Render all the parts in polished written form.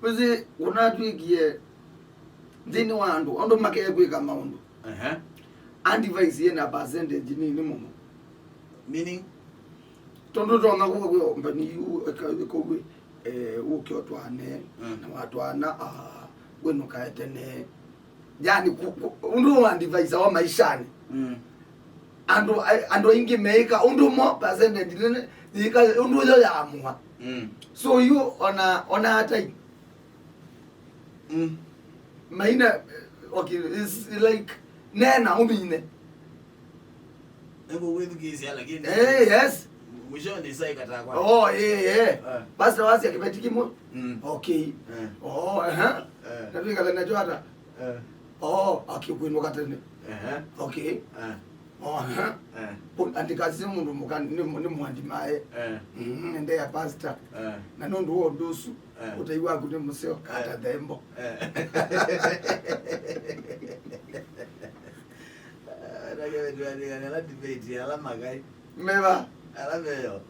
Kuzi unatwikie ndini wandu ondo make kwika maundu andivice yena percentage nini mumo meaning tondo tonga ko mbani yu ko ukiotwane na watwana wenu kaetene yani undu andivice wa maishani ando ingi meika undu mo percentage nene ika undu yo ya amua so you ona hata maina okay is like nena umine ebo wewe kisi lakini yes mwisho ni sai kata kwa oh basi wasi akipetiki mo okay nafika kana jwata akikuinuka tena okay andikazi mundu mukani ni mwandimaye nende ya pastor na nondo odusu utaiwa kuti museo kata thembo nagawe twani kana debate ala magai meva ala meyo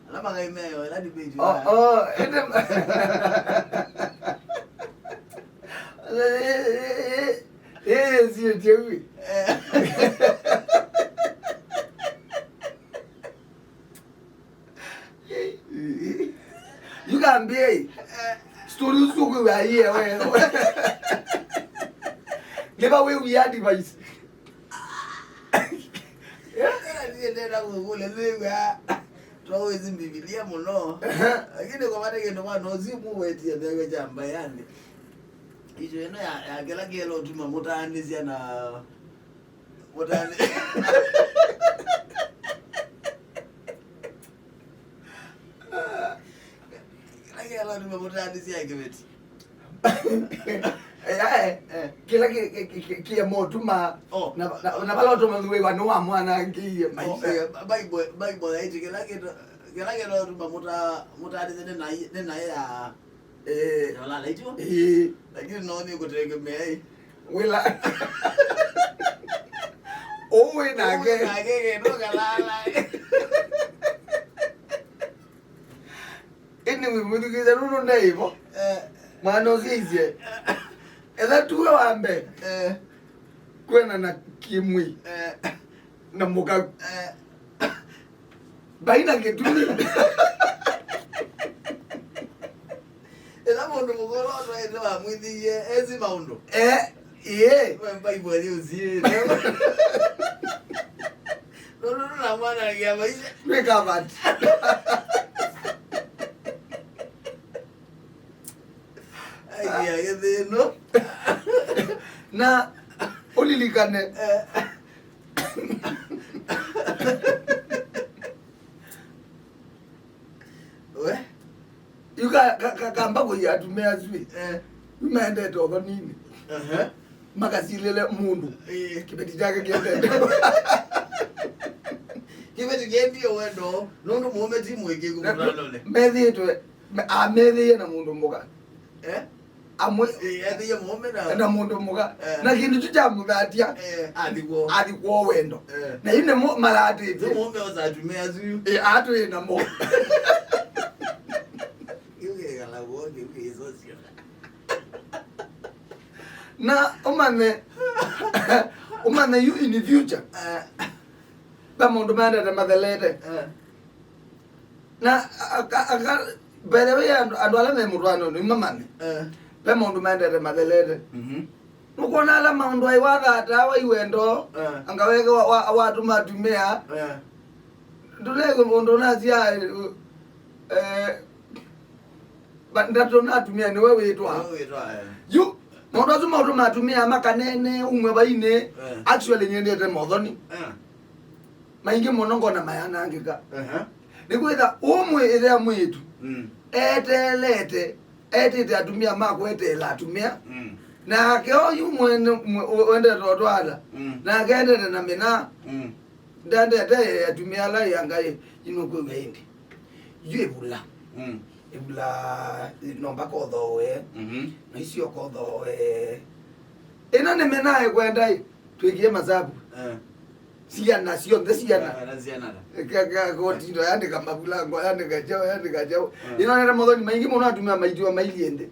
ala magai meyo ala debate sio jewi you can be story usuku wa here wewe never we are device nenda kule lewa tuwezi Biblia muno lakini kwa maana kendo mwana ozimu wetia ndewe jamba yani hiyo eno ya kila kilo tuma mutaanizia na mutani kila tuma mutaanizia kiveti kila kia motuma na bala tuma wewe wanwa mwana ngiye maisha bible hicho kila kilo tuma mutaanizia na ya ulalai tu lakini naoni kutegemea wila owe nage ndo kalala ini mwimudikiza nuno naivo mwana usizie eza tuwe wambe kwena na kimwii na muka baina ketuni ela mundu mugoro ndo wa mwithiye ezi maundu wewe Bible uzie no na mwana ya maisha weka bati ya yedeno na ulilikane we yuka kamba ko yatumea zwi umeende todo nini makasilele mundu kibeti chake kiende kibeti gendio wendo nundu muome timu ege kumulale meditwe amedhiye na mundu muka amwe yathiye muome na mundu muka na kindu tuchamuthatia athikwo wendo na ine malati tu muome ozatumea zwi atu ina mo na umane you in the future bamundu manda na madhelete na berewe andu ala me murwano ni mamane bamundu manda na madhelete nukona ala maundu ai wathata wa iwendo angaweke watu matumia ndulego mundu nazia bandato natumia ni wewe itwa you mundu azuma utu matumia makanene umwe baine actually nyendete mothoni maingi muno ngona mayana angika nikwitha umwe ithia mwitu etelete etite atumia mako etela atumia na keo yu wende totwala na kendete na mina ndandete atumia la yangai inukwe gaindi yu ebula nomba kodhowe na isio kodhowe ina ne menae kwenda twigie mazabu Siana sio ndesiana. Siana. Koti ndo yande kama bulango yande kajao. Inaona modoni maingi mwana atumia maitiwa mailiende.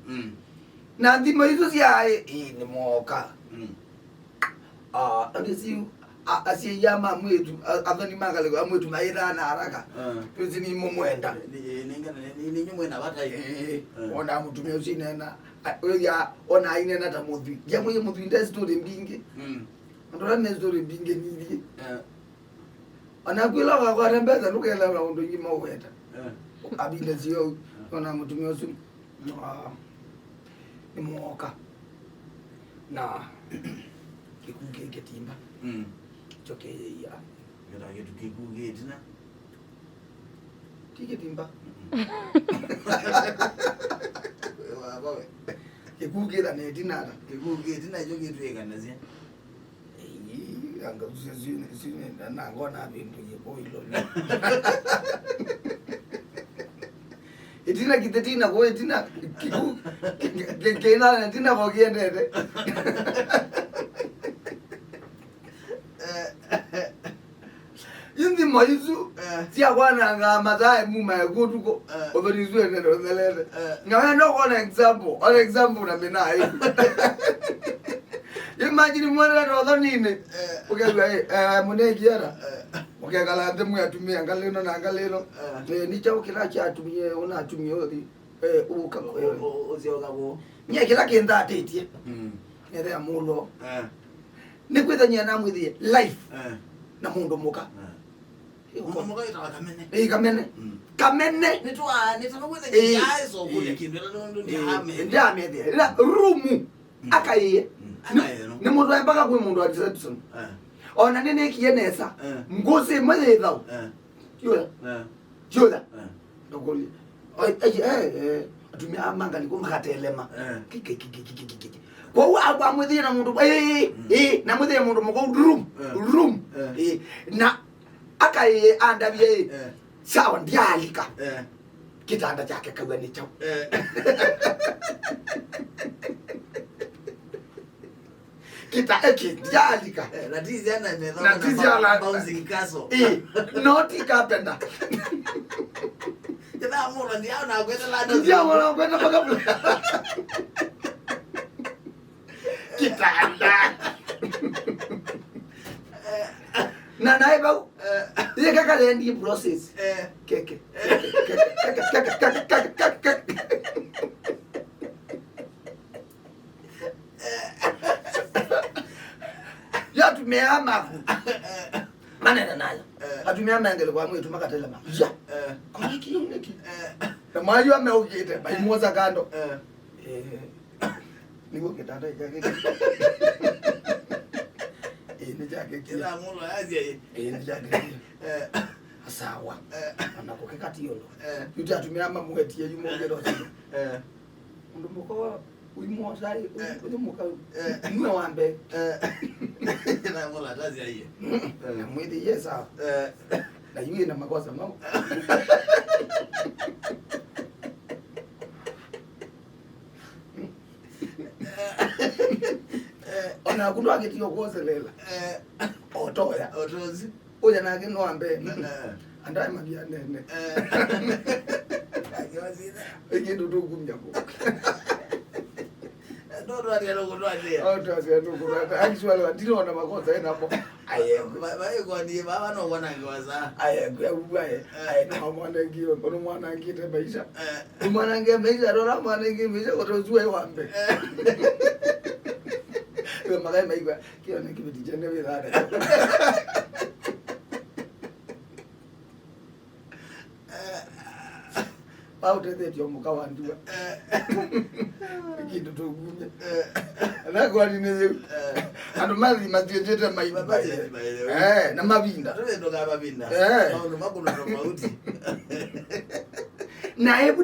Na ndimo hizo siae ni moka. Ndisi asiyama mwetu Athiani mangale kwa mwetu maira na haraka. Tuzi ni momwenda. Ni nyumwe na bata hivi. Ona mutumia usinena. Oya ona ine na tamuthi. Jamwe ye muthi nda story mbinge. Ndora ne story mbinge nili. Anakwila kwa rembeza nukela ndo nyima weta. Abile zio ona mutumia usin. Ni moka. Na kikuge ketimba. Choke ya. Ngara kitu kikuge tina. Tiketimba. Bawe. Kikuge da ne dinara. Kikuge tina jo kitu ekanazia. Anga sine na ngona bintu yepoilo. Itina kitetina kwa itina kiku kena tina kwa kiendete. Yindi maizu tia kwana nga mazai muma ya kutuko oberizwe nero ngelele. Ngawe no kona example na mina hivi. Imagine mwana ndo dhanine. Ukagwa munegiara. Ukagala ndemu yatumia ngaleno na ngaleno. Ni chao kila cha atumie ona atumie odi uka ko ozioga go. Nye kila kenda atetie. Nere amulo. Ni kwetha nyana mwithie life. Na mundu muka. Mundu muka ita kamene. Kamene. Kamene. Nitwa kwetha nyaizo kule kindela ndo ndi hame. Ndame there. La room akaiye. Ni mundu mpaka kwe mundu atisetson. Ona nene kienesa. Ngozi mwe thau. Jola. Ndogoli. Atumia amanga liko makatelema. Kiki. Kwa agwa mwithie na mundu na mwithie mundu mko room. Na akaiye andabie. Sawa ndialika. Kitanda chake kawa ni chao. Kita jalika na tizi ana imedha na tizi ala bouncing castle not ikapenda ya amora ndio na kwenda la ndio wala kwenda mpaka kitanda na naiba ile kaka lendi process keke ya tumeama manena nayo atumia mangele kwa mwetu makatelema ya koniki na mayo ameugite baimoza kando niko kitanda yake ni jake kila mulo azia ni jake sawa anakokeka tiolo yuti atumia mamwetie yumogero ndo mko uimozai umuka mwe wambe na mola tazi aiye na mwidi yesa na yeye na makosa mama ona kundu akitio kozelela otozi oya na kino ambe andai mabia nene akiwazina ekindu tukumnyako ndo adialo kutwaje actually ndinoona makosa enapo bae kwa ndiye baba no wana ngiwaza kuyabubaye na mwana ngiyo kono mwana ngite maisha mwana nge maisha rola mwana nge maisha kotozwe wambe magai maigwa kio ni kibiti jende withare Pauta tete omuka wandua kitu tugunye na kwa nini ando mali matete maiba na mavinda ndo kama mavinda au makuna tofauti na hebu